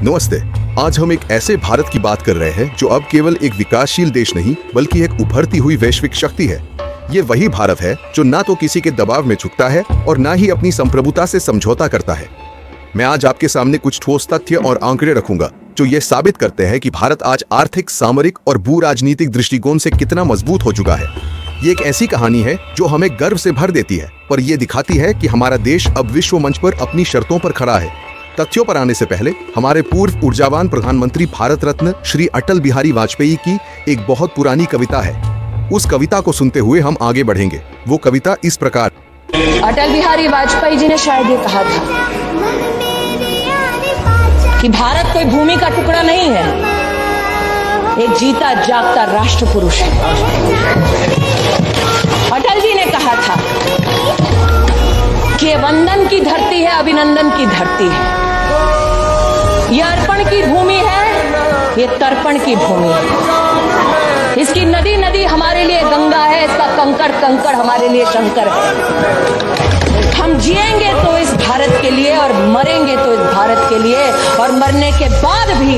नमस्ते। आज हम एक ऐसे भारत की बात कर रहे हैं जो अब केवल एक विकासशील देश नहीं बल्कि एक उभरती हुई वैश्विक शक्ति है। ये वही भारत है जो ना तो किसी के दबाव में झुकता है और ना ही अपनी संप्रभुता से समझौता करता है। मैं आज आपके सामने कुछ ठोस तथ्य और आंकड़े रखूंगा जो ये साबित करते हैं कि भारत आज आर्थिक, सामरिक और भू राजनीतिक दृष्टिकोण से कितना मजबूत हो चुका है। ये एक ऐसी कहानी है जो हमें गर्व से भर देती है, पर यह दिखाती है कि हमारा देश अब विश्व मंच पर अपनी शर्तों पर खड़ा है। तथ्यों पर आने से पहले हमारे पूर्व ऊर्जावान प्रधानमंत्री भारत रत्न श्री अटल बिहारी वाजपेयी की एक बहुत पुरानी कविता है। उस कविता को सुनते हुए हम आगे बढ़ेंगे। वो कविता इस प्रकार। अटल बिहारी वाजपेयी जी ने शायद ये कहा था कि भारत कोई भूमि का टुकड़ा नहीं है, एक जीता जागता राष्ट्र पुरुष है। अटल जी ने कहा था कि ये वंदन की धरती है, अभिनंदन की धरती है, ये अर्पण की भूमि है, ये तर्पण की भूमि है। इसकी नदी नदी हमारे लिए गंगा है, इसका कंकड़ कंकड़ हमारे लिए शंकर है। हम जिएंगे तो इस भारत के लिए और मरेंगे तो इस भारत के लिए, और मरने के बाद भी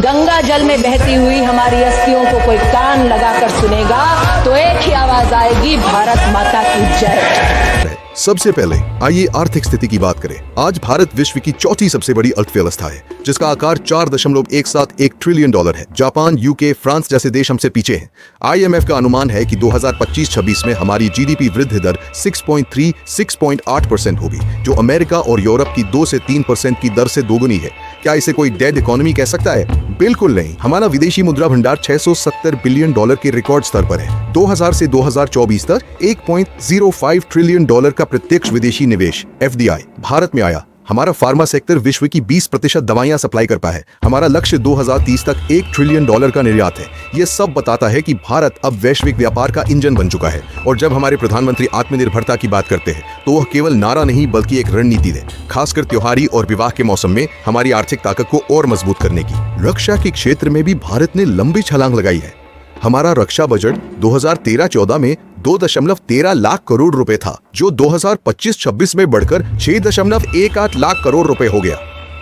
गंगा जल में बहती हुई हमारी अस्थियों को कोई कान लगाकर सुनेगा तो एक ही आवाज आएगी, भारत माता की जय। सबसे पहले आइए आर्थिक स्थिति की बात करें। आज भारत विश्व की चौथी सबसे बड़ी अर्थव्यवस्था है, जिसका आकार 4.171 ट्रिलियन डॉलर है। जापान, यूके, फ्रांस जैसे देश हमसे पीछे हैं। IMF का अनुमान है कि 2025-26 में हमारी GDP वृद्धि दर 6.8% होगी, जो अमेरिका और यूरोप की 2 से 3% की दर से दोगुनी है। क्या इसे कोई डेड इकोनॉमी कह सकता है? बिल्कुल नहीं। हमारा विदेशी मुद्रा भंडार 670 बिलियन डॉलर के रिकॉर्ड स्तर पर है। 2000 से 2024 तक 1.05 ट्रिलियन डॉलर का प्रत्यक्ष विदेशी निवेश FDI भारत में आया। हमारा फार्मा सेक्टर विश्व की 20% दवाइयां सप्लाई करता है। हमारा लक्ष्य 2030 तक 1 ट्रिलियन डॉलर का निर्यात है। यह सब बताता है कि भारत अब वैश्विक व्यापार का इंजन बन चुका है। और जब हमारे प्रधानमंत्री आत्मनिर्भरता की बात करते हैं तो वह केवल नारा नहीं बल्कि एक रणनीति है, खासकर त्योहारी और विवाह के मौसम में हमारी आर्थिक ताकत को और मजबूत करने की। रक्षा के क्षेत्र में भी भारत ने लंबी छलांग लगाई है। हमारा रक्षा बजट 2013-14 में 2.13 लाख करोड़ रुपए था, जो 2025-26 में बढ़कर 6.18 लाख करोड़ रुपए हो गया।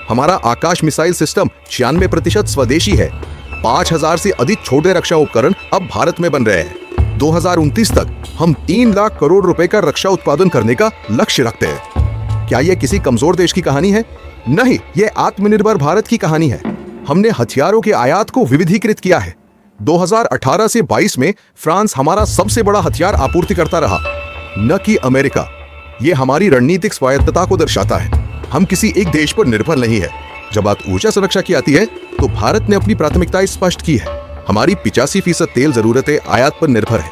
हमारा आकाश मिसाइल सिस्टम 96% स्वदेशी है। 5000 से अधिक छोटे रक्षा उपकरण अब भारत में बन रहे हैं। 2029 तक हम 3 लाख करोड़ रुपए का रक्षा उत्पादन करने का लक्ष्य रखते हैं। क्या यह किसी कमजोर देश की कहानी है? नहीं, यह आत्मनिर्भर भारत की कहानी है। हमने हथियारों के आयात को विविधीकृत किया है। 2018 से 22 में फ्रांस हमारा सबसे बड़ा हथियार आपूर्तिकर्ता रहा, न कि अमेरिका। ये हमारी रणनीतिक स्वायत्तता को दर्शाता है। हम किसी एक देश पर निर्भर नहीं है। जब बात ऊर्जा सुरक्षा की आती है तो भारत ने अपनी प्राथमिकताएं स्पष्ट की है। हमारी 85% तेल जरूरतें आयात पर निर्भर है।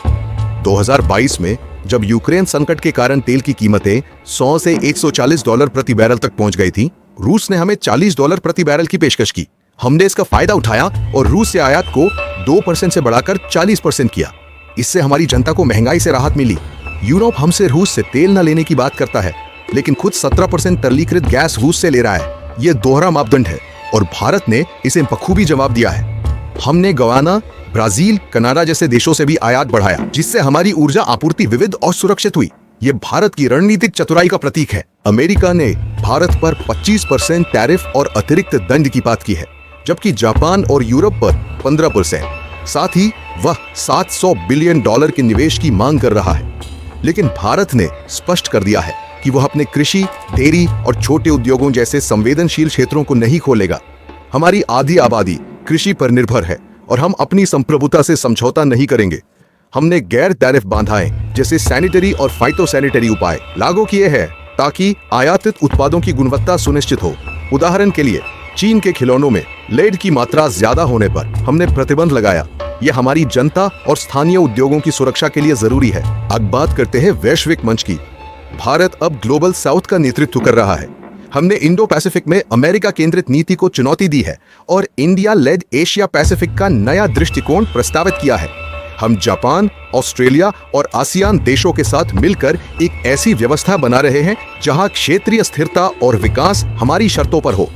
2022 में जब यूक्रेन संकट के कारण तेल की कीमतें 100 से 140 डॉलर प्रति बैरल तक पहुंच गई थी, रूस ने हमें 40 डॉलर प्रति बैरल की पेशकश की। हमने इसका फायदा उठाया और रूस से आयात को 2% से बढ़ाकर 40% किया। इससे हमारी जनता को महंगाई से राहत मिली। यूरोप हमसे रूस से तेल न लेने की बात करता है, लेकिन खुद 17% तरलीकृत गैस रूस से ले रहा है। यह दोहरा मापदंड है और भारत ने इसे बखूबी जवाब दिया है। हमने गवाना, ब्राजील, कनाडा जैसे देशों से भी आयात बढ़ाया, जिससे हमारी ऊर्जा आपूर्ति विविध और सुरक्षित हुई। ये भारत की रणनीतिक चतुराई का प्रतीक है। अमेरिका ने भारत पर 25% टैरिफ और अतिरिक्त दंड की बात की है, जबकि जापान और यूरोप पर 15%। साथ ही वह 700 बिलियन डॉलर के निवेश की मांग कर रहा है। लेकिन भारत ने स्पष्ट कर दिया है कि वह अपने कृषि, डेयरी और छोटे उद्योगों जैसे संवेदनशील क्षेत्रों को नहीं खोलेगा। हमारी आधी आबादी कृषि पर निर्भर है और हम अपनी संप्रभुता से समझौता नहीं करेंगे। हमने गैर टैरिफ बाधाएं जैसे सैनिटरी और फाइटोसैनिटरी उपाय लागू किए हैं ताकि आयातित उत्पादों की गुणवत्ता सुनिश्चित हो। उदाहरण के लिए चीन के खिलौनों में लेड की मात्रा ज्यादा होने पर हमने प्रतिबंध लगाया। यह हमारी जनता और स्थानीय उद्योगों की सुरक्षा के लिए जरूरी है। अब बात करते हैं वैश्विक मंच की। भारत अब ग्लोबल साउथ का नेतृत्व कर रहा है। हमने इंडो पैसिफिक में अमेरिका केंद्रित नीति को चुनौती दी है और इंडिया लेड एशिया पैसिफिक का नया दृष्टिकोण प्रस्तावित किया है। हम जापान, ऑस्ट्रेलिया और आसियान देशों के साथ मिलकर एक ऐसी व्यवस्था बना रहे हैं जहां क्षेत्रीय स्थिरता और विकास हमारी शर्तों पर हो।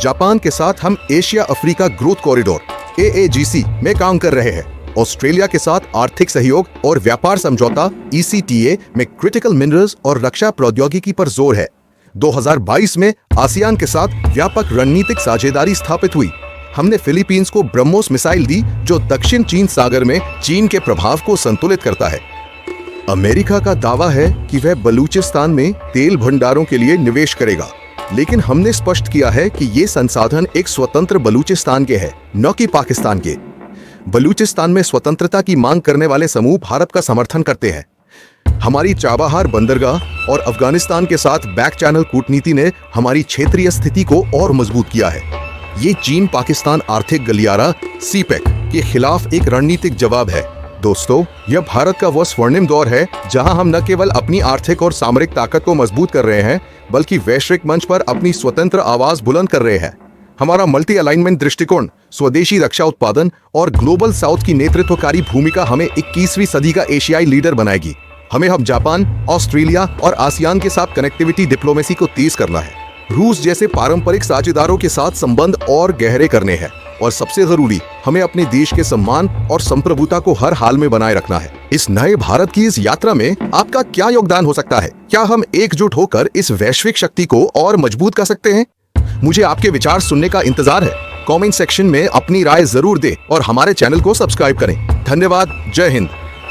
जापान के साथ हम Asia Africa growth corridor AAGC में काम कर रहे हैं। ऑस्ट्रेलिया के साथ आर्थिक सहयोग और व्यापार समझौता ECTA में क्रिटिकल मिनरल्स और रक्षा प्रौद्योगिकी पर जोर है। 2022 में आसियान के साथ व्यापक रणनीतिक साझेदारी स्थापित हुई। हमने फिलीपींस को ब्रह्मोस मिसाइल दी जो दक्षिण चीन सागर में चीन के प्रभाव को संतुलित करता है। अमेरिका का दावा है कि वह बलूचिस्तान में तेल भंडारों के लिए निवेश करेगा, लेकिन हमने स्पष्ट किया है कि ये संसाधन एक स्वतंत्र बलूचिस्तान के हैं, न कि पाकिस्तान के। बलूचिस्तान में स्वतंत्रता की मांग करने वाले समूह भारत का समर्थन करते हैं। हमारी चाबहार बंदरगाह और अफगानिस्तान के साथ बैक चैनल कूटनीति ने हमारी क्षेत्रीय स्थिति को और मजबूत किया है। ये चीन पाकिस्तान आर्थिक गलियारा सीपेक के खिलाफ एक रणनीतिक जवाब है। दोस्तों, यह भारत का वह स्वर्णिम दौर है जहां हम न केवल अपनी आर्थिक और सामरिक ताकत को मजबूत कर रहे हैं, बल्कि वैश्विक मंच पर अपनी स्वतंत्र आवाज बुलंद कर रहे हैं। हमारा मल्टी अलाइनमेंट दृष्टिकोण, स्वदेशी रक्षा उत्पादन और ग्लोबल साउथ की नेतृत्वकारी भूमिका हमें 21वीं सदी का एशियाई लीडर बनाएगी। हमें अब जापान, ऑस्ट्रेलिया और आसियान के साथ कनेक्टिविटी डिप्लोमेसी को तेज करना है। रूस जैसे पारंपरिक साझेदारों के साथ संबंध और गहरे करने हैं, और सबसे जरूरी, हमें अपने देश के सम्मान और संप्रभुता को हर हाल में बनाए रखना है। इस नए भारत की इस यात्रा में आपका क्या योगदान हो सकता है? क्या हम एकजुट होकर इस वैश्विक शक्ति को और मजबूत कर सकते हैं? मुझे आपके विचार सुनने का इंतजार है। कमेंट सेक्शन में अपनी राय जरूर दें और हमारे चैनल को सब्सक्राइब करें। धन्यवाद। जय हिंद।